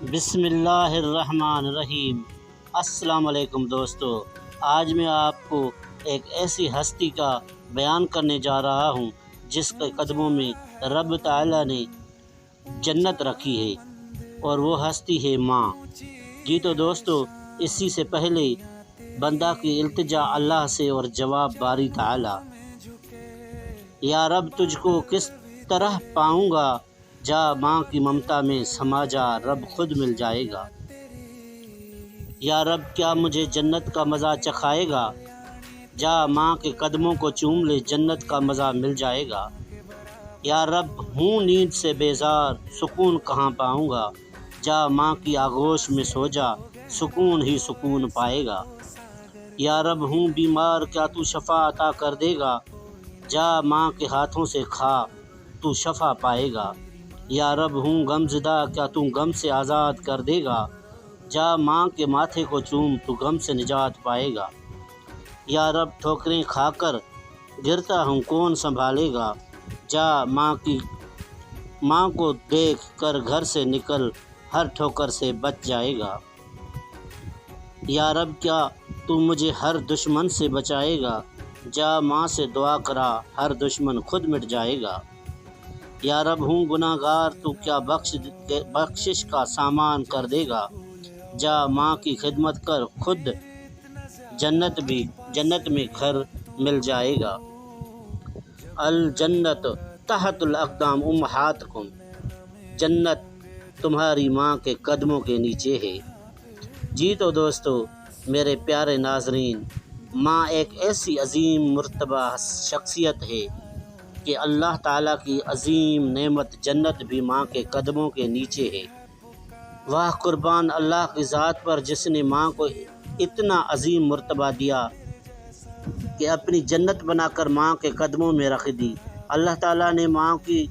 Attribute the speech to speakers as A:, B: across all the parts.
A: بسم اللہ الرحمن الرحیم۔ السلام علیکم دوستو، آج میں آپ کو ایک ایسی ہستی کا بیان کرنے جا رہا ہوں جس کے قدموں میں رب تعالیٰ نے جنت رکھی ہے، اور وہ ہستی ہے ماں۔ جی تو دوستو، اسی سے پہلے بندہ کی التجا اللہ سے اور جواب باری تعالیٰ۔ یا رب تجھ کو کس طرح پاؤں گا، جا ماں کی ممتا میں سما جا، رب خود مل جائے گا۔ یا رب کیا مجھے جنت کا مزہ چکھائے گا، جا ماں کے قدموں کو چوم لے، جنت کا مزہ مل جائے گا۔ یا رب ہوں نیند سے بیزار، سکون کہاں پاؤں گا، جا ماں کی آغوش میں سو جا، سکون ہی سکون پائے گا۔ یا رب ہوں بیمار، کیا تو شفا عطا کر دے گا، جا ماں کے ہاتھوں سے کھا، تو شفا پائے گا۔ یا رب ہوں غم زدہ، کیا تو غم سے آزاد کر دے گا، جا ماں کے ماتھے کو چوم، تو غم سے نجات پائے گا۔ یا رب ٹھوکریں کھا کر گرتا ہوں، کون سنبھالے گا، جا ماں کو دیکھ کر گھر سے نکل، ہر ٹھوکر سے بچ جائے گا۔ یا رب کیا تو مجھے ہر دشمن سے بچائے گا، جا ماں سے دعا کرا، ہر دشمن خود مٹ جائے گا۔ یا رب ہوں گناہ گار، تو کیا بخشش کا سامان کر دے گا، جا ماں کی خدمت کر، خود جنت میں گھر مل جائے گا۔ الجنت تحت الاقدام امہاتکم، جنت تمہاری ماں کے قدموں کے نیچے ہے۔ جی تو دوستو میرے پیارے ناظرین، ماں ایک ایسی عظیم مرتبہ شخصیت ہے کہ اللہ تعالیٰ کی عظیم نعمت جنت بھی ماں کے قدموں کے نیچے ہے۔ واہ قربان اللہ کی ذات پر، جس نے ماں کو اتنا عظیم مرتبہ دیا کہ اپنی جنت بنا کر ماں کے قدموں میں رکھ دی۔ اللہ تعالیٰ نے ماں کی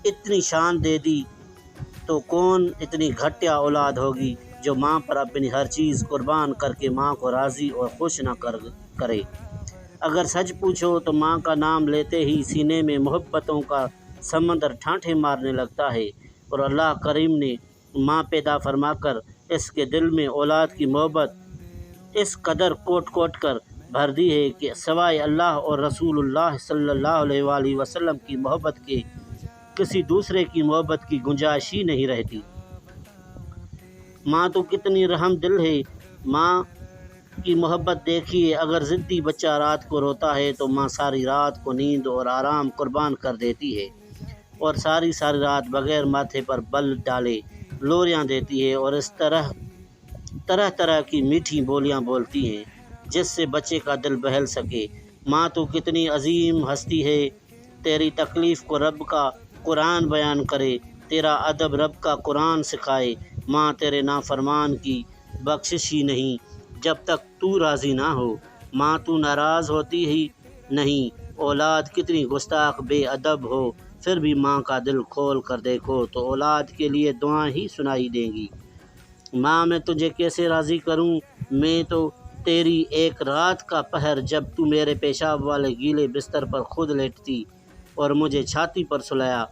A: اتنی شان دے دی، تو کون اتنی گھٹیا اولاد ہوگی جو ماں پر اپنی ہر چیز قربان کر کے ماں کو راضی اور خوش نہ کرے۔ اگر سچ پوچھو تو ماں کا نام لیتے ہی سینے میں محبتوں کا سمندر ٹھانٹھے مارنے لگتا ہے، اور اللہ کریم نے ماں پیدا فرما کر اس کے دل میں اولاد کی محبت اس قدر کوٹ کوٹ کر بھر دی ہے کہ سوائے اللہ اور رسول اللہ صلی اللہ علیہ وآلہ وسلم کی محبت کے کسی دوسرے کی محبت کی گنجائش ہی نہیں رہتی۔ ماں تو کتنی رحم دل ہے، ماں کی محبت دیکھیے، اگر ضدی بچہ رات کو روتا ہے تو ماں ساری رات کو نیند اور آرام قربان کر دیتی ہے، اور ساری رات بغیر ماتھے پر بل ڈالے لوریاں دیتی ہے، اور اس طرح کی میٹھی بولیاں بولتی ہیں جس سے بچے کا دل بہل سکے۔ ماں تو کتنی عظیم ہستی ہے، تیری تکلیف کو رب کا قرآن بیان کرے، تیرا ادب رب کا قرآن سکھائے۔ ماں تیرے نافرمان کی بخشش ہی نہیں جب تک تو راضی نہ ہو، ماں تو ناراض ہوتی ہی نہیں۔ اولاد کتنی گستاخ بے ادب ہو، پھر بھی ماں کا دل کھول کر دیکھو تو اولاد کے لیے دعائیں ہی سنائی دیں گی۔ ماں میں تجھے کیسے راضی کروں، میں تو تیری ایک رات کا پہر، جب تو میرے پیشاب والے گیلے بستر پر خود لیٹتی اور مجھے چھاتی پر سلایا،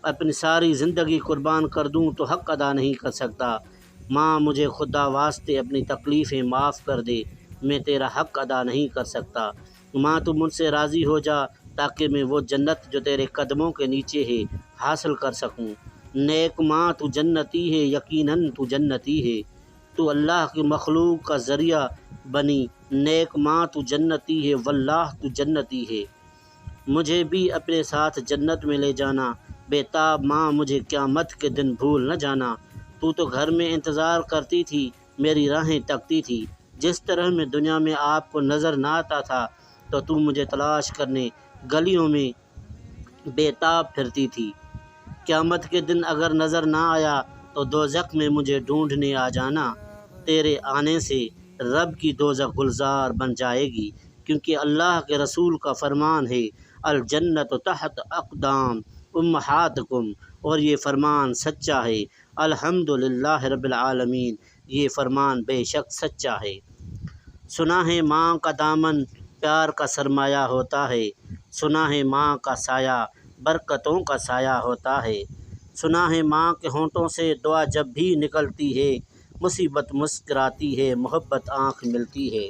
A: اپنی ساری زندگی قربان کر دوں تو حق ادا نہیں کر سکتا۔ ماں مجھے خدا واسطے اپنی تکلیفیں معاف کر دے، میں تیرا حق ادا نہیں کر سکتا۔ ماں تو مجھ سے راضی ہو جا تاکہ میں وہ جنت جو تیرے قدموں کے نیچے ہے حاصل کر سکوں۔ نیک ماں تو جنتی ہے، یقیناً تو جنتی ہے، تو اللہ کی مخلوق کا ذریعہ بنی۔ نیک ماں تو جنتی ہے، واللہ تو جنتی ہے، مجھے بھی اپنے ساتھ جنت میں لے جانا۔ بے تاب ماں مجھے قیامت کے دن بھول نہ جانا، تو گھر میں انتظار کرتی تھی، میری راہیں تکتی تھی۔ جس طرح میں دنیا میں آپ کو نظر نہ آتا تھا تو مجھے تلاش کرنے گلیوں میں بے تاب پھرتی تھی۔ قیامت کے دن اگر نظر نہ آیا تو دوزخ میں مجھے ڈھونڈنے آ جانا۔ تیرے آنے سے رب کی دوزخ گلزار بن جائے گی، کیونکہ اللہ کے رسول کا فرمان ہے، الجنت تحت اقدام امہاتکم، اور یہ فرمان سچا ہے۔ الحمدللہ رب العالمین، یہ فرمان بے شک سچا ہے۔ سنا ہے ماں کا دامن پیار کا سرمایہ ہوتا ہے، سنا ہے ماں کا سایہ برکتوں کا سایہ ہوتا ہے، سنا ہے ماں کے ہونٹوں سے دعا جب بھی نکلتی ہے، مصیبت مسکراتی ہے، محبت آنکھ ملتی ہے۔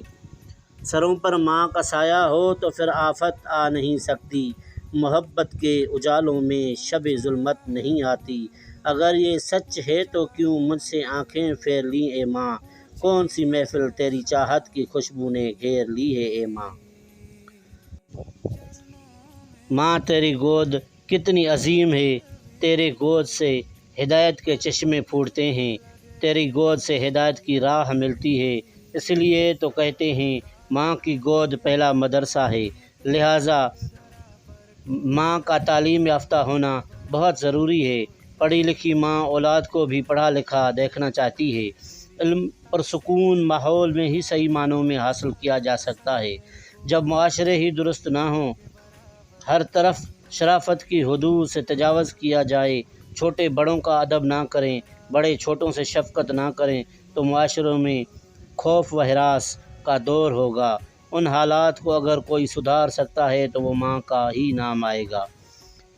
A: سروں پر ماں کا سایہ ہو تو پھر آفت آ نہیں سکتی، محبت کے اجالوں میں شب ظلمت نہیں آتی۔ اگر یہ سچ ہے تو کیوں مجھ سے آنکھیں پھیر لیں اے ماں، کون سی محفل تیری چاہت کی خوشبو نے گھیر لی ہے اے ماں۔ ماں تیری گود کتنی عظیم ہے، تیرے گود سے ہدایت کے چشمے پھوٹتے ہیں، تیری گود سے ہدایت کی راہ ملتی ہے۔ اس لیے تو کہتے ہیں ماں کی گود پہلا مدرسہ ہے، لہٰذا ماں کا تعلیم یافتہ ہونا بہت ضروری ہے۔ پڑھی لکھی ماں اولاد کو بھی پڑھا لکھا دیکھنا چاہتی ہے۔ علم پرسکون ماحول میں ہی صحیح معنوں میں حاصل کیا جا سکتا ہے۔ جب معاشرے ہی درست نہ ہوں، ہر طرف شرافت کی حدود سے تجاوز کیا جائے، چھوٹے بڑوں کا ادب نہ کریں، بڑے چھوٹوں سے شفقت نہ کریں، تو معاشروں میں خوف و ہراس کا دور ہوگا۔ ان حالات کو اگر کوئی سدھار سکتا ہے تو وہ ماں کا ہی نام آئے گا۔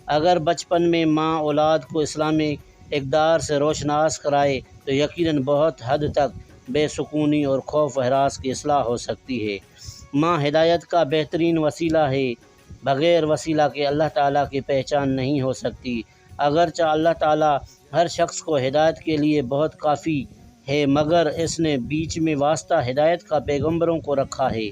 A: اگر بچپن میں ماں اولاد کو اسلامی اقدار سے روشناس کرائے تو یقیناً بہت حد تک بے سکونی اور خوف و ہراس کی اصلاح ہو سکتی ہے۔ ماں ہدایت کا بہترین وسیلہ ہے، بغیر وسیلہ کے اللہ تعالیٰ کی پہچان نہیں ہو سکتی۔ اگرچہ اللہ تعالیٰ ہر شخص کو ہدایت کے لیے بہت کافی ہے، مگر اس نے بیچ میں واسطہ ہدایت کا پیغمبروں کو رکھا ہے،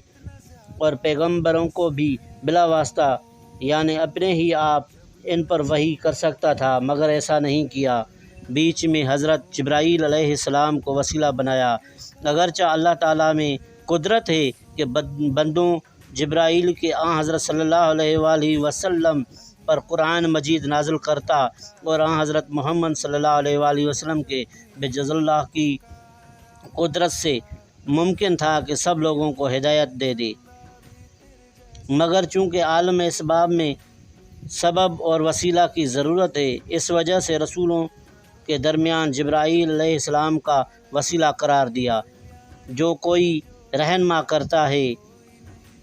A: اور پیغمبروں کو بھی بلا واسطہ یعنی اپنے ہی آپ ان پر وحی کر سکتا تھا، مگر ایسا نہیں کیا، بیچ میں حضرت جبرائیل علیہ السلام کو وسیلہ بنایا۔ اگرچہ اللہ تعالیٰ میں قدرت ہے کہ بندوں جبرائیل کے حضرت صلی اللہ علیہ وآلہ وسلم پر قرآن مجید نازل کرتا، اور حضرت محمد صلی اللہ علیہ وآلہ وسلم کے بجز اللہ کی قدرت سے ممکن تھا کہ سب لوگوں کو ہدایت دے دے، مگر چونکہ عالم اسباب میں سبب اور وسیلہ کی ضرورت ہے، اس وجہ سے رسولوں کے درمیان جبرائیل علیہ السلام کا وسیلہ قرار دیا۔ جو کوئی رہنما کرتا ہے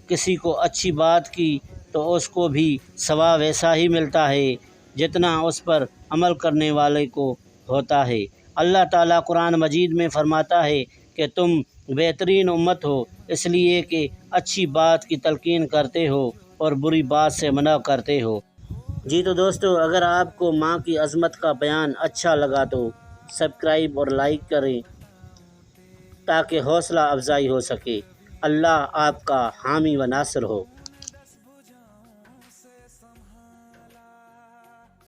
A: کسی کو اچھی بات کی تو اس کو بھی ثواب ایسا ہی ملتا ہے جتنا اس پر عمل کرنے والے کو ہوتا ہے۔ اللہ تعالیٰ قرآن مجید میں فرماتا ہے کہ تم بہترین امت ہو اس لیے کہ اچھی بات کی تلقین کرتے ہو اور بری بات سے منع کرتے ہو۔ جی تو دوستو، اگر آپ کو ماں کی عظمت کا بیان اچھا لگا تو سبسکرائب اور لائک کریں تاکہ حوصلہ افزائی ہو سکے۔ اللہ آپ کا حامی و ناصر ہو۔